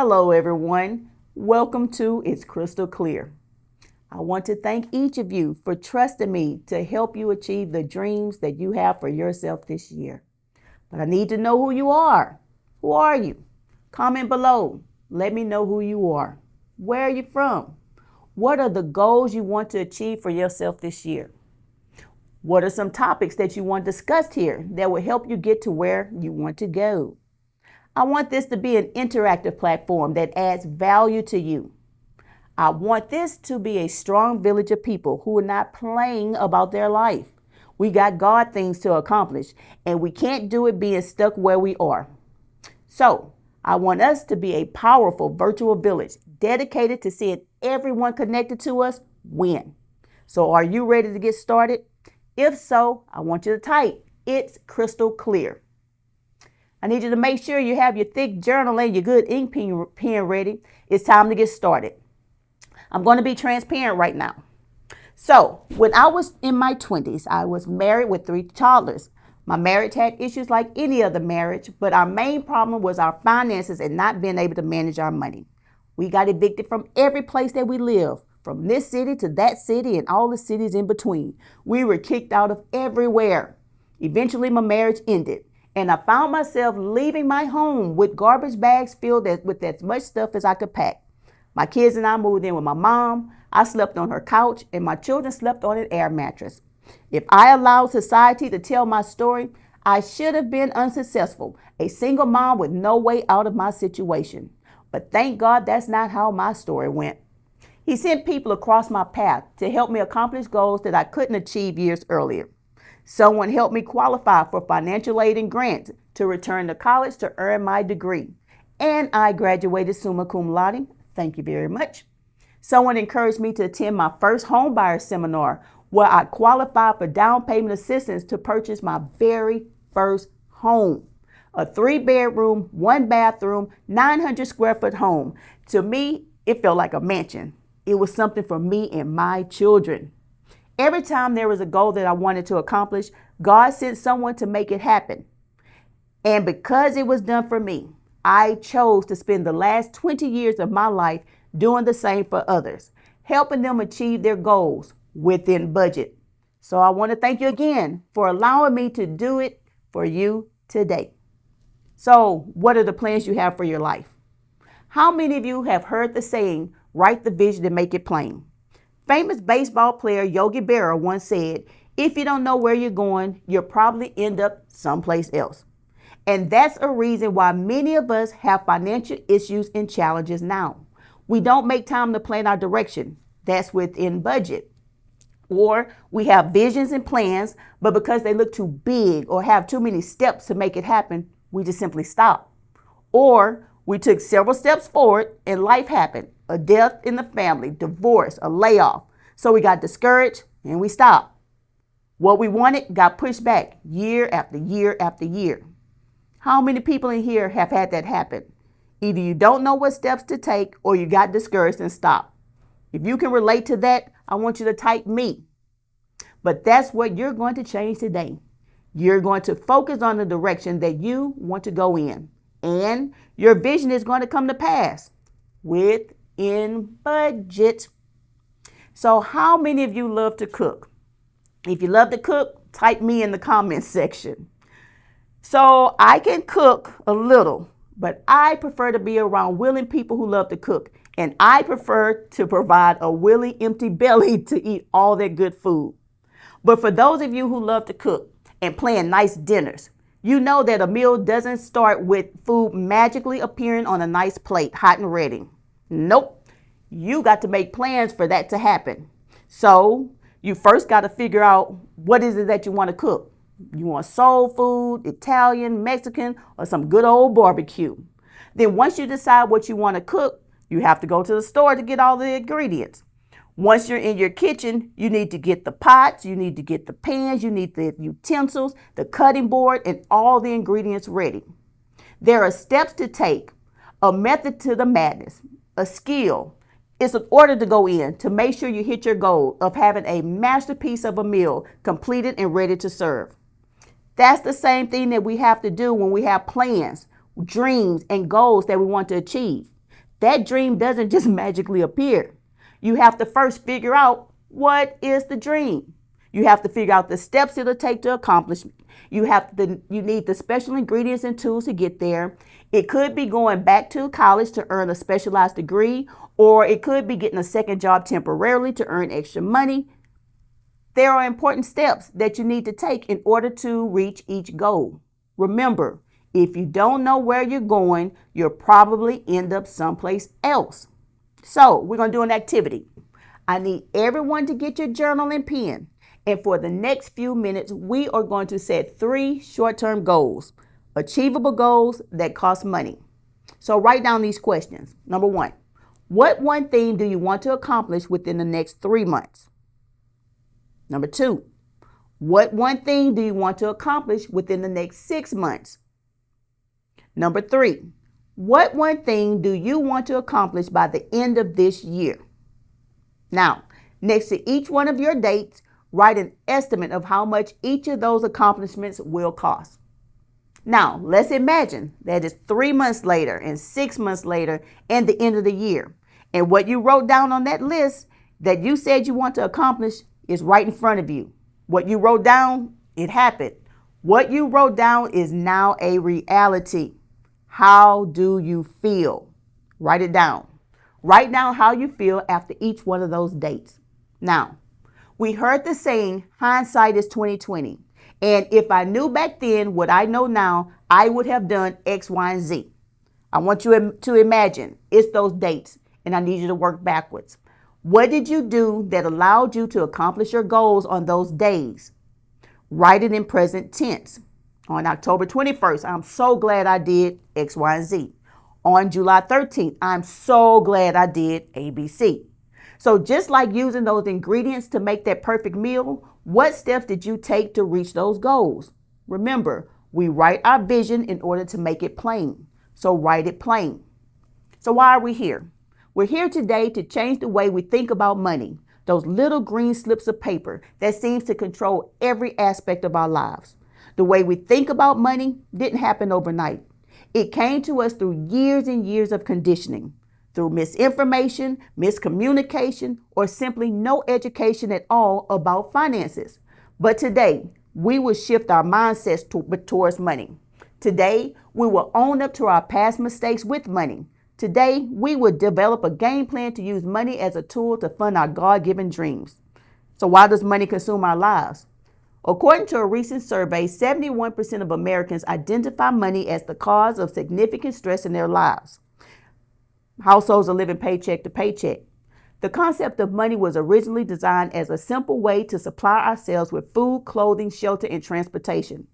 Hello, everyone. Welcome to It's Crystal Clear. I want to thank each of you for trusting me to help you achieve the dreams that you have for yourself this year. But I need to know who you are. Who are you? Comment below. Let me know who you are. Where are you from? What are the goals you want to achieve for yourself this year? What are some topics that you want discussed here that will help you get to where you want to go? I want this to be an interactive platform that adds value to you. I want this to be a strong village of people who are not playing about their life. We got God things to accomplish, and we can't do it being stuck where we are. So, I want us to be a powerful virtual village dedicated to seeing everyone connected to us win. So, are you ready to get started? If so, I want you to type, "It's crystal clear." I need you to make sure you have your thick journal and your good ink pen ready. It's time to get started. I'm going to be transparent right now. So, when I was in my 20s, I was married with 3 toddlers. My marriage had issues like any other marriage, but our main problem was our finances and not being able to manage our money. We got evicted from every place that we live, from this city to that city and all the cities in between. We were kicked out of everywhere. Eventually, my marriage ended, and I found myself leaving my home with garbage bags filled with as much stuff as I could pack. My kids and I moved in with my mom. I slept on her couch, and my children slept on an air mattress. If I allowed society to tell my story, I should have been unsuccessful, a single mom with no way out of my situation. But thank God that's not how my story went. He sent people across my path to help me accomplish goals that I couldn't achieve years earlier. Someone helped me qualify for financial aid and grants to return to college to earn my degree. And I graduated summa cum laude. Thank you very much. Someone encouraged me to attend my first homebuyer seminar where I qualified for down payment assistance to purchase my very first home. A 3-bedroom, 1-bathroom, 900 square foot home. To me, it felt like a mansion. It was something for me and my children. Every time there was a goal that I wanted to accomplish, God sent someone to make it happen. And because it was done for me, I chose to spend the last 20 years of my life doing the same for others, helping them achieve their goals within budget. So I want to thank you again for allowing me to do it for you today. So, what are the plans you have for your life? How many of you have heard the saying, write the vision and make it plain? Famous baseball player Yogi Berra once said, if you don't know where you're going, you'll probably end up someplace else. And that's a reason why many of us have financial issues and challenges now. We don't make time to plan our direction. That's within budget. Or we have visions and plans, but because they look too big or have too many steps to make it happen, we just simply stop. Or we took several steps forward and life happened. A death in the family, divorce, a layoff. So we got discouraged and we stopped. What we wanted got pushed back year after year after year. How many people in here have had that happen? Either you don't know what steps to take or you got discouraged and stopped. If you can relate to that, I want you to type me. But that's what you're going to change today. You're going to focus on the direction that you want to go in. And your vision is going to come to pass within budget. So how many of you love to cook? If you love to cook, type me in the comments section. So I can cook a little, but I prefer to be around willing people who love to cook. And I prefer to provide a willing, empty belly to eat all that good food. But for those of you who love to cook and plan nice dinners, you know that a meal doesn't start with food magically appearing on a nice plate, hot and ready. Nope. You got to make plans for that to happen. So you first got to figure out what is it that you want to cook. You want soul food, Italian, Mexican, or some good old barbecue. Then once you decide what you want to cook, you have to go to the store to get all the ingredients. Once you're in your kitchen, you need to get the pots, you need to get the pans, you need the utensils, the cutting board, and all the ingredients ready. There are steps to take, a method to the madness, a skill. It's an order to go in to make sure you hit your goal of having a masterpiece of a meal completed and ready to serve. That's the same thing that we have to do when we have plans, dreams, and goals that we want to achieve. That dream doesn't just magically appear. You have to first figure out what is the dream. You have to figure out the steps it'll take to accomplish. You need the special ingredients and tools to get there. It could be going back to college to earn a specialized degree, or it could be getting a second job temporarily to earn extra money. There are important steps that you need to take in order to reach each goal. Remember, if you don't know where you're going, you'll probably end up someplace else. So we're going to do an activity. I need everyone to get your journal and pen. And for the next few minutes, we are going to set 3 short-term goals, achievable goals that cost money. So write down these questions. Number 1, what one thing do you want to accomplish within the next 3 months? Number 2, what one thing do you want to accomplish within the next 6 months? Number 3, what one thing do you want to accomplish by the end of this year? Now, next to each one of your dates, write an estimate of how much each of those accomplishments will cost. Now, let's imagine that it's 3 months later and 6 months later and the end of the year. And what you wrote down on that list that you said you want to accomplish is right in front of you. What you wrote down, it happened. What you wrote down is now a reality. How do you feel? Write it down. Write down how you feel after each one of those dates. Now, we heard the saying, hindsight is 20/20. And if I knew back then what I know now, I would have done X, Y, and Z. I want you to imagine it's those dates, and I need you to work backwards. What did you do that allowed you to accomplish your goals on those days? Write it in present tense. On October 21st, I'm so glad I did X, Y, and Z. On July 13th, I'm so glad I did ABC. So just like using those ingredients to make that perfect meal, what steps did you take to reach those goals? Remember, we write our vision in order to make it plain. So write it plain. So why are we here? We're here today to change the way we think about money, those little green slips of paper that seems to control every aspect of our lives. The way we think about money didn't happen overnight. It came to us through years and years of conditioning, through misinformation, miscommunication, or simply no education at all about finances. But today, we will shift our mindsets towards money. Today, we will own up to our past mistakes with money. Today, we will develop a game plan to use money as a tool to fund our God-given dreams. So why does money consume our lives? According to a recent survey, 71% of Americans identify money as the cause of significant stress in their lives. Households are living paycheck to paycheck. The concept of money was originally designed as a simple way to supply ourselves with food, clothing, shelter, and transportation.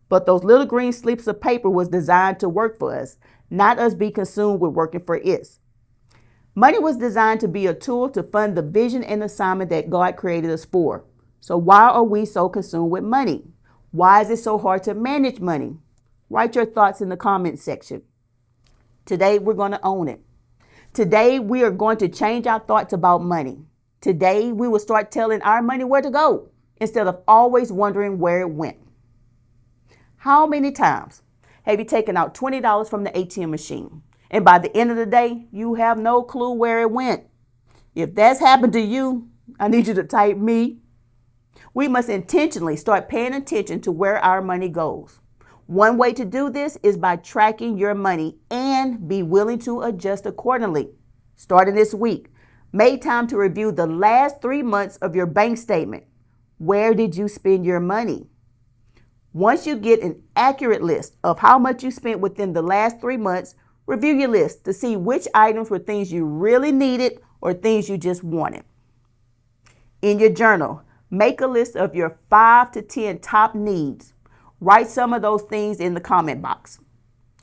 But those little green slips of paper was designed to work for us, not us be consumed with working for it. Money was designed to be a tool to fund the vision and assignment that God created us for. So why are we so consumed with money? Why is it so hard to manage money? Write your thoughts in the comment section. Today, we're going to own it. Today, we are going to change our thoughts about money. Today, we will start telling our money where to go instead of always wondering where it went. How many times have you taken out $20 from the ATM machine, and by the end of the day, you have no clue where it went? If that's happened to you, I need you to type me. We must intentionally start paying attention to where our money goes. One way to do this is by tracking your money and be willing to adjust accordingly. Starting this week, make time to review the last 3 months of your bank statement. Where did you spend your money? Once you get an accurate list of how much you spent within the last 3 months, review your list to see which items were things you really needed or things you just wanted. In your journal, make a list of your 5 to 10 top needs. Write some of those things in the comment box.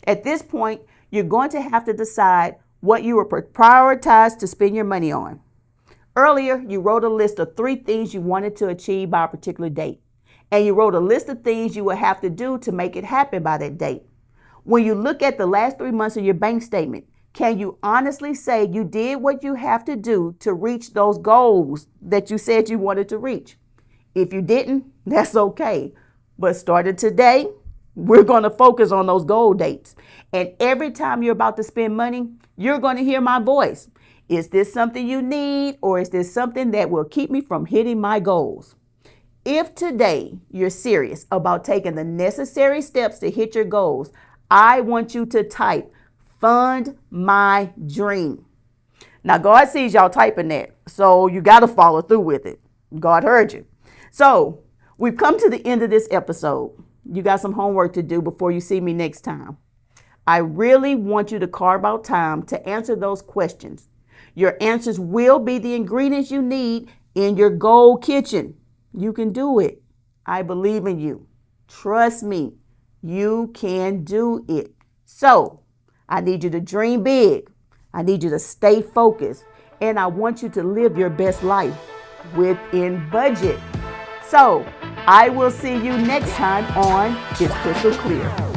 At this point, you're going to have to decide what you will prioritize to spend your money on. Earlier, you wrote a list of 3 things you wanted to achieve by a particular date, and you wrote a list of things you will have to do to make it happen by that date. When you look at the last 3 months of your bank statement, can you honestly say you did what you have to do to reach those goals that you said you wanted to reach? If you didn't, that's okay. But starting today, we're going to focus on those goal dates. And every time you're about to spend money, You're going to hear my voice. Is this something you need, or is this something that will keep me from hitting my goals? If today you're serious about taking the necessary steps to hit your goals, I want you to type fund my dream. Now, God sees y'all typing that, so you got to follow through with it. God heard you. So we've come to the end of this episode. You got some homework to do before you see me next time. I really want you to carve out time to answer those questions. Your answers will be the ingredients you need in your goal kitchen. You can do it. I believe in you. Trust me, you can do it. So I need you to dream big. I need you to stay focused. And I want you to live your best life within budget. So I will see you next time on It's Crystal Clear.